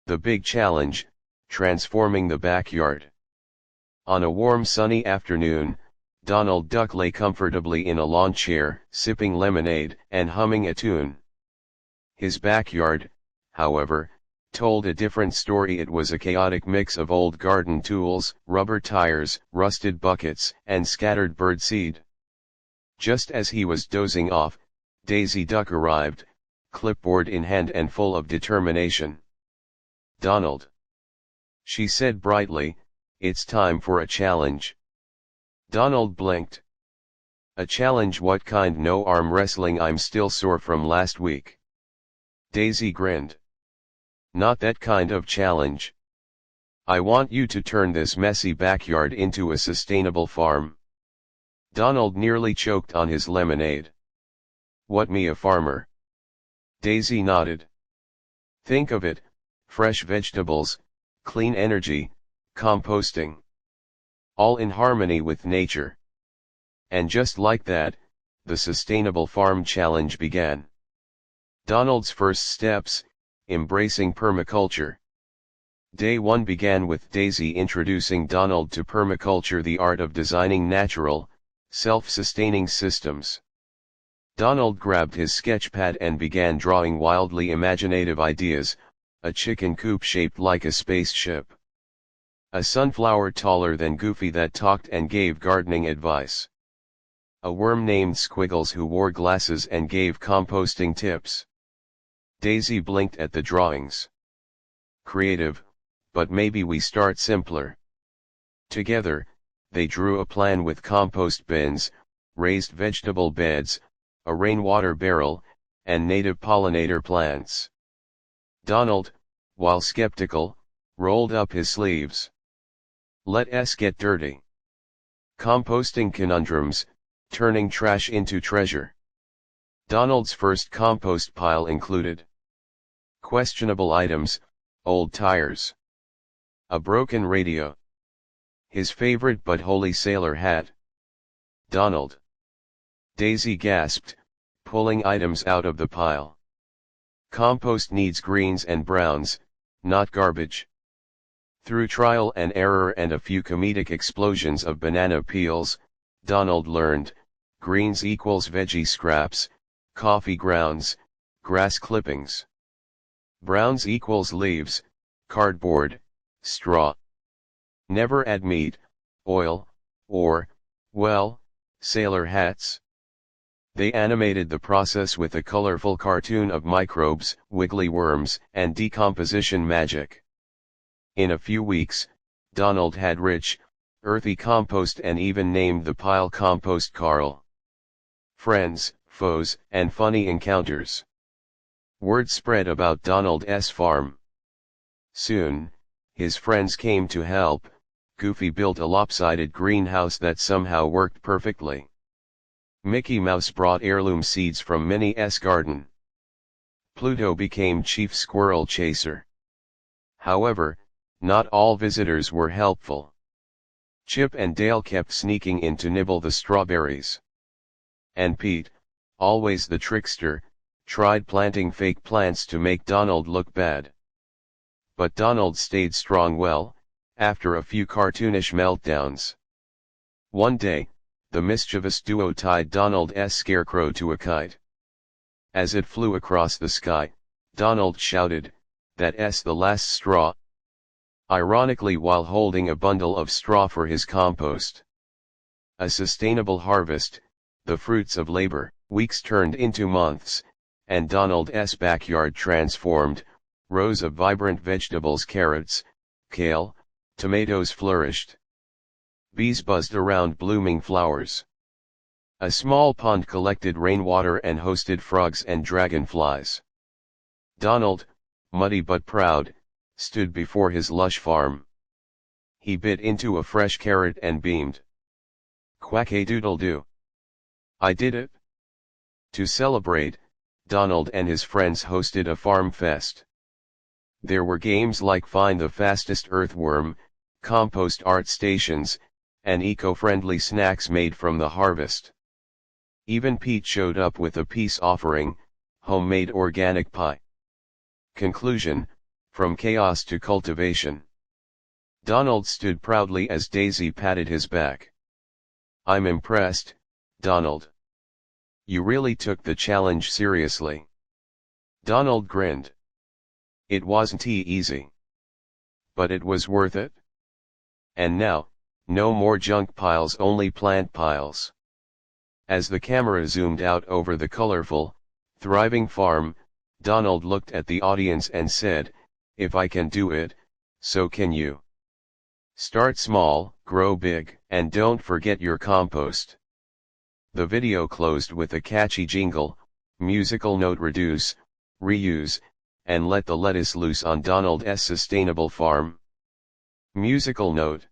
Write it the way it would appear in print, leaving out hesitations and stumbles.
The big challenge, transforming the backyard. On a warm sunny afternoon, Donald Duck lay comfortably in a lawn chair, sipping lemonade and humming a tune. His backyard, however, told a different story. It was a chaotic mix of old garden tools, rubber tires, rusted buckets, and scattered birdseed. Just as he was dozing off, Daisy Duck arrived, clipboard in hand and full of determination. "Donald," she said brightly, "it's time for a challenge." Donald blinked. "A challenge? What kind? No arm wrestling, I'm still sore from last week." Daisy grinned. "Not that kind of challenge. I want you to turn this messy backyard into a sustainable farm." Donald nearly choked on his lemonade. "What, me a farmer?" Daisy nodded. "Think of it, fresh vegetables, clean energy, composting. All in harmony with nature." And just like that, the Sustainable Farm Challenge began. Donald's first steps, embracing permaculture. Day 1 began with Daisy introducing Donald to permaculture, the art of designing natural, self-sustaining systems. Donald grabbed his sketchpad and began drawing wildly imaginative ideas: a chicken coop shaped like a spaceship, a sunflower taller than Goofy that talked and gave gardening advice, a worm named Squiggles who wore glasses and gave composting tips. Daisy blinked at the drawings. "Creative, but maybe we start simpler." Together, they drew a plan with compost bins, raised vegetable beds, a rainwater barrel, and native pollinator plants. Donald, while skeptical, rolled up his sleeves. "Let's get dirty. Composting conundrums, turning trash into treasure." Donald's first compost pile included questionable items: old tires, a broken radio, his favorite but holy sailor hat. "Donald," Daisy gasped, pulling items out of the pile. "Compost needs greens and browns, not garbage." Through trial and error and a few comedic explosions of banana peels, Donald learned: greens equals veggie scraps, coffee grounds, grass clippings. Browns equals leaves, cardboard, straw. Never add meat, oil, or, well, sailor hats. They animated the process with a colorful cartoon of microbes, wiggly worms, and decomposition magic. In a few weeks, Donald had rich, earthy compost and even named the pile Compost Carl. Friends, foes, and funny encounters. Word spread about Donald's farm. Soon, his friends came to help. Goofy built a lopsided greenhouse that somehow worked perfectly. Mickey Mouse brought heirloom seeds from Minnie's garden. Pluto became chief squirrel chaser. However, not all visitors were helpful. Chip and Dale kept sneaking in to nibble the strawberries. And Pete, always the trickster, tried planting fake plants to make Donald look bad. But Donald stayed strong. Well, after a few cartoonish meltdowns. One day, the mischievous duo tied Donald's scarecrow to a kite. As it flew across the sky, Donald shouted, "That's the last straw," ironically while holding a bundle of straw for his compost. A sustainable harvest, the fruits of labor. Weeks turned into months, and Donald's backyard transformed. Rows of vibrant vegetables, carrots, kale, tomatoes flourished. Bees buzzed around blooming flowers. A small pond collected rainwater and hosted frogs and dragonflies. Donald, muddy but proud, stood before his lush farm. He bit into a fresh carrot and beamed. "Quack-a-doodle-doo. I did it!" To celebrate, Donald and his friends hosted a farm fest. There were games like Find the Fastest Earthworm, compost art stations, and eco-friendly snacks made from the harvest. Even Pete showed up with a peace offering, homemade organic pie. Conclusion: From chaos to cultivation. Donald stood proudly as Daisy patted his back. I'm impressed, Donald. You really took the challenge seriously. Donald grinned. It wasn't easy. But it was worth it. And now, no more junk piles, only plant piles. As the camera zoomed out over the colorful, thriving farm, Donald looked at the audience and said, if I can do it, so can you. Start small, grow big, and don't forget your compost. The video closed with a catchy jingle, musical note: reduce, reuse, and let the lettuce loose on Donald's sustainable farm. Musical note.